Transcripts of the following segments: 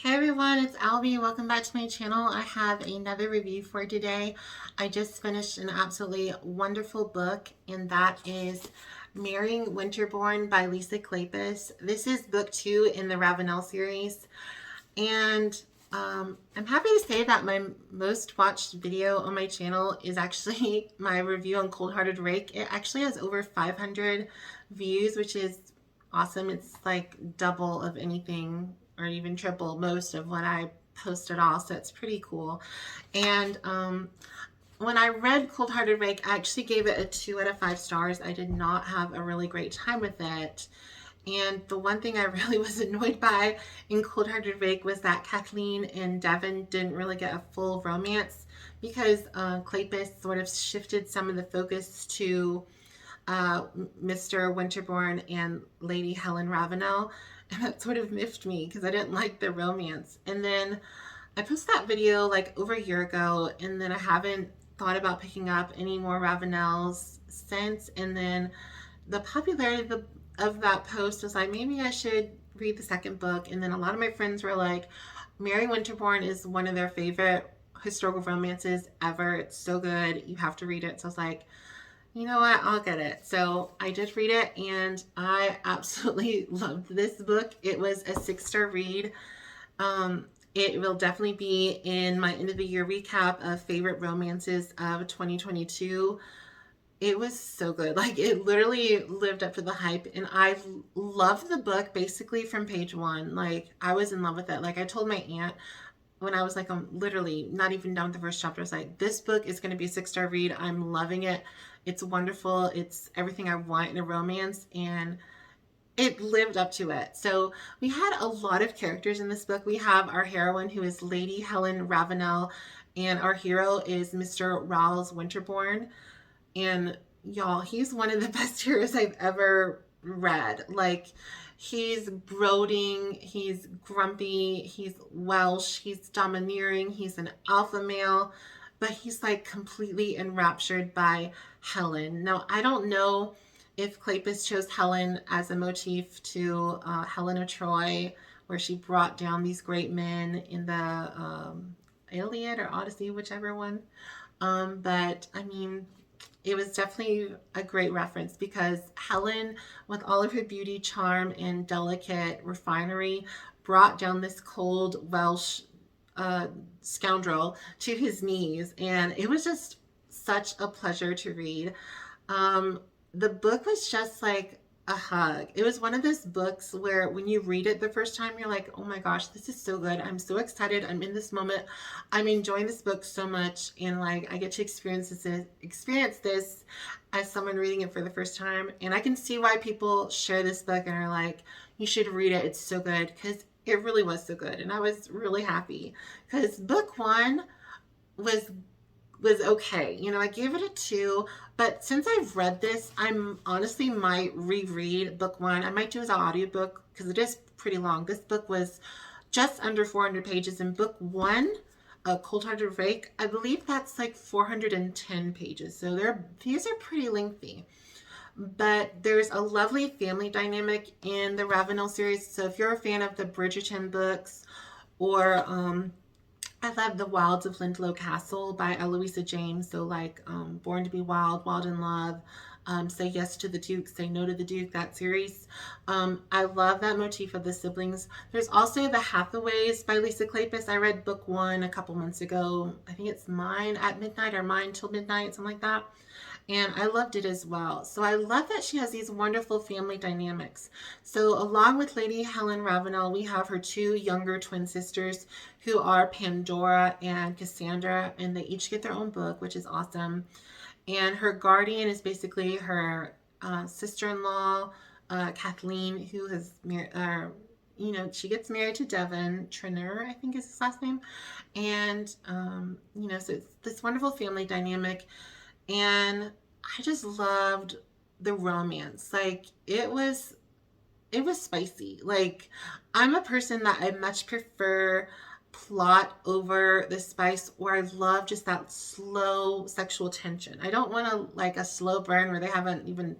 Hey everyone, it's Albion. Welcome back to my channel. I have another review for today. I just finished an absolutely wonderful book, and that is Marrying Winterbourne by Lisakleypas. This is book 2 in the Ravenel series, and I'm happy to say that my most watched video on my channel is actually my review on Cold Hearted Rake. It actually has over 500 views, which is awesome. It's like double of anything, or even triple most of what I posted all, so it's pretty cool. And when I read Cold Hearted Rake, I actually gave it a 2 out of 5 stars. I did not have a really great time with it. And the one thing I really was annoyed by in Cold Hearted Rake was that Kathleen and Devon didn't really get a full romance, because Kleypas sort of shifted some of the focus to Mr. Winterbourne and Lady Helen Ravenel, and that sort of miffed me because I didn't like the romance. And then I posted that video like over a year ago, and then I haven't thought about picking up any more Ravenels since. And then the popularity of that post was like, maybe I should read the second book. And then a lot of my friends were like, Marrying Winterbourne is one of their favorite historical romances ever. It's so good. You have to read it. So I was like, you know what, I'll get it. So I did read it, and I absolutely loved this book. It was a 6-star read. It will definitely be in my end of the year recap of favorite romances of 2022. It was so good. Like, it literally lived up to the hype, and I loved the book basically from page 1. Like, I was in love with it. Like, I told my aunt when I was like, I'm literally not even done with the first chapter, I was like, this book is going to be a 6-star read. I'm loving it. It's wonderful. It's everything I want in a romance, and it lived up to it. So we had a lot of characters in this book. We have our heroine, who is Lady Helen Ravenel, and our hero is Mr. Rhys Winterbourne. And y'all, he's one of the best heroes I've ever read. Like, he's brooding, he's grumpy, he's Welsh, he's domineering, he's an alpha male, but he's like completely enraptured by Helen. Now, I don't know if Kleypas chose Helen as a motif to Helen of Troy, where she brought down these great men in the Iliad or Odyssey, whichever one. But I mean, it was definitely a great reference, because Helen, with all of her beauty, charm, and delicate refinery, brought down this cold Welsh scoundrel to his knees, and it was just such a pleasure to read. The book was just like a hug. It was one of those books where when you read it the first time, you're like, oh my gosh, this is so good. I'm so excited. I'm in this moment. I'm enjoying this book so much, and like, I get to experience this as someone reading it for the first time. And I can see why people share this book and are like, you should read it. It's so good, because it really was so good. And I was really happy, because book 1 was okay. You know, I gave it a 2, but since I've read this, I'm honestly might reread book 1. I might do it as an audiobook, because it is pretty long. This book was just under 400 pages, and book 1, Cold Hearted Rake, I believe that's like 410 pages. So these are pretty lengthy. But there's a lovely family dynamic in the Ravenel series. So if you're a fan of the Bridgerton books, or I love The Wilds of Lindlow Castle by Eloisa James. So like Born to be Wild, Wild in Love, Say Yes to the Duke, Say No to the Duke, that series. I love that motif of the siblings. There's also The Hathaways by Lisakleypas. I read book 1 a couple months ago. I think it's Mine at Midnight or Mine Till Midnight, something like that. And I loved it as well. So I love that she has these wonderful family dynamics. So along with Lady Helen Ravenel, we have her 2 younger twin sisters, who are Pandora and Cassandra, and they each get their own book, which is awesome. And her guardian is basically her sister-in-law, Kathleen, who has you know, she gets married to Devon. Trenner, I think is his last name. And you know, so it's this wonderful family dynamic. And I just loved the romance. Like, it was spicy. Like, I'm a person that I much prefer plot over the spice, or I love just that slow sexual tension. I don't want to like a slow burn where they haven't even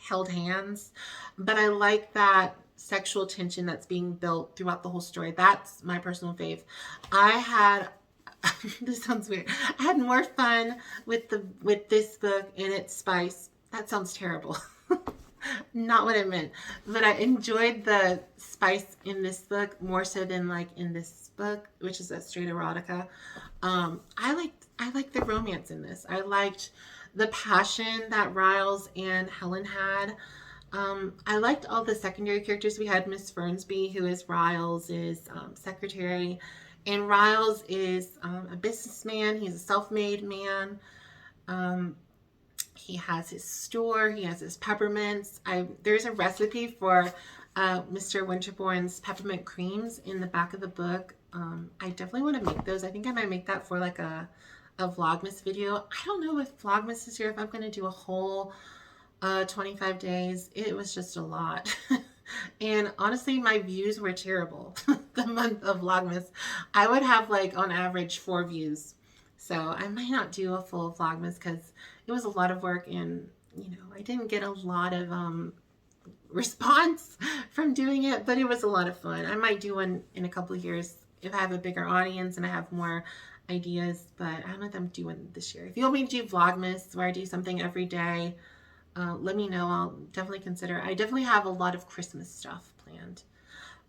held hands, but I like that sexual tension that's being built throughout the whole story. That's my personal fave. I had this sounds weird. I had more fun with this book and its spice. That sounds terrible. Not what I meant. But I enjoyed the spice in this book more so than like in this book, which is a straight erotica. I liked the romance in this. I liked the passion that Rhys and Helen had. I liked all the secondary characters. We had Miss Fernsby, who is Rhys' secretary. And Rhys is a businessman. He's a self-made man. He has his store. He has his peppermints. There's a recipe for Mr. Winterbourne's peppermint creams in the back of the book. I definitely want to make those. I think I might make that for like a Vlogmas video. I don't know if Vlogmas is here, if I'm going to do a whole 25 days. It was just a lot. And honestly, my views were terrible the month of Vlogmas. I would have like on average 4 views. So I might not do a full Vlogmas because it was a lot of work, and you know, I didn't get a lot of response from doing it, but it was a lot of fun. I might do one in a couple of years if I have a bigger audience and I have more ideas, but I don't know if I'm doing this year. If you want me to do Vlogmas where I do something every day, let me know. I'll definitely consider. I definitely have a lot of Christmas stuff planned,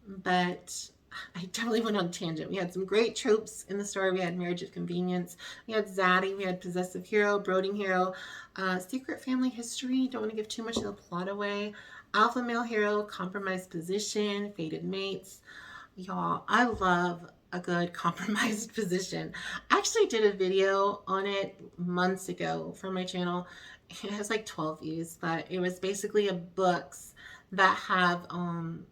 but I definitely went on a tangent. We had some great tropes in the story. We had Marriage of Convenience. We had Zaddie. We had Possessive Hero, Brooding Hero, Secret Family History. Don't want to give too much of the plot away. Alpha Male Hero, Compromised Position, Fated Mates. Y'all, I love a good compromised position. I actually did a video on it months ago for my channel. It has like 12 views, but it was basically a books that have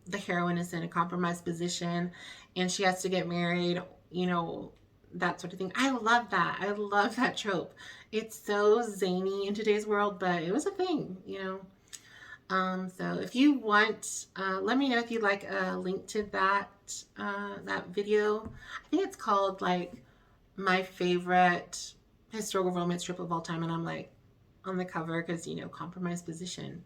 the heroine is in a compromised position and she has to get married, you know, that sort of thing. I love that. I love that trope. It's so zany in today's world, but it was a thing, you know. So if you want, let me know if you'd like a link to that that video. I think it's called like my favorite historical romance trope of all time, and I'm like on the cover because, you know, compromised position.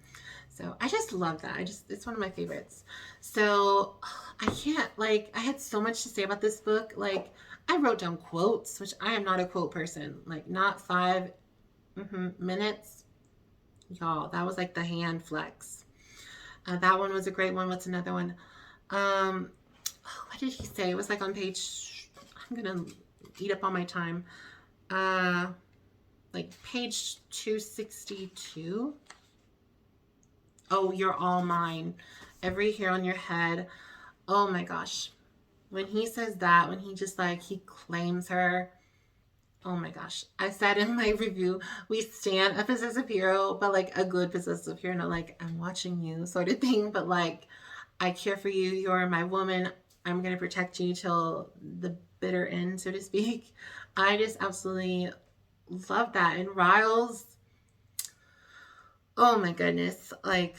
So I just love that. It's one of my favorites. So I can't, like, I had so much to say about this book. Like, I wrote down quotes, which I am not a quote person. Like, not 5 minutes. Y'all, that was like the hand flex. That one was a great one. What's another one? What did he say? It was like on page, I'm going to eat up all my time. Like page 262. Oh, you're all mine. Every hair on your head. Oh my gosh. When he says that, when he just like, he claims her. Oh my gosh. I said in my review, we stand a possessive hero, but like a good possessive hero. Not like, I'm watching you sort of thing, but like, I care for you. You're my woman. I'm going to protect you till the bitter end, so to speak. I just absolutely love that. And Rhys, oh my goodness, like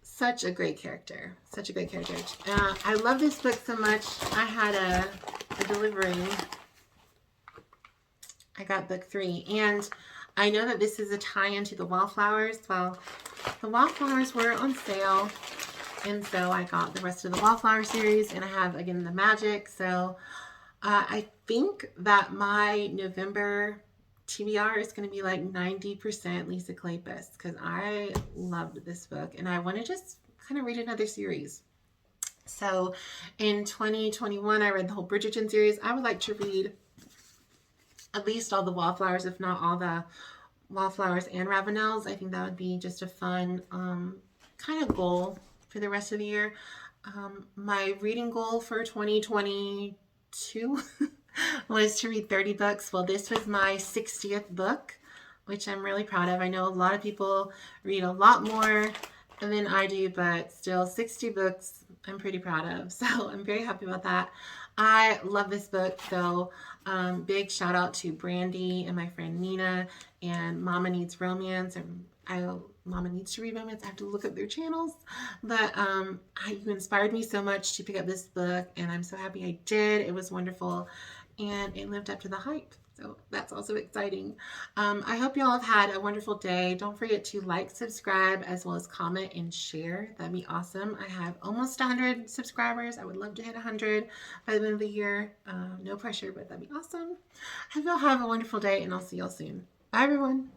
such a great character. Such a great character. I love this book so much. I had a delivery. I got book 3. And I know that this is a tie-in to the Wallflowers. Well, the Wallflowers were on sale. And so I got the rest of the Wallflower series. And I have, again, the Magic. So I think that my November TBR is going to be like 90% Lisakleypas because I loved this book and I want to just kind of read another series. So in 2021, I read the whole Bridgerton series. I would like to read at least all the Wallflowers, if not all the Wallflowers and Ravenels. I think that would be just a fun kind of goal for the rest of the year. My reading goal for 2022 was to read 30 books. Well, this was my 60th book, which I'm really proud of. I know a lot of people read a lot more than I do, but still 60 books I'm pretty proud of. So I'm very happy about that. I love this book. So big shout out to Brandy and my friend Nina and Mama Needs Romance. And Mama Needs to Read Romance. I have to look up their channels. But you inspired me so much to pick up this book, and I'm so happy I did. It was wonderful. And it lived up to the hype. So that's also exciting. I hope you all have had a wonderful day. Don't forget to like, subscribe, as well as comment and share. That'd be awesome. I have almost 100 subscribers. I would love to hit 100 by the end of the year. No pressure, but that'd be awesome. I hope you all have a wonderful day, and I'll see y'all soon. Bye, everyone.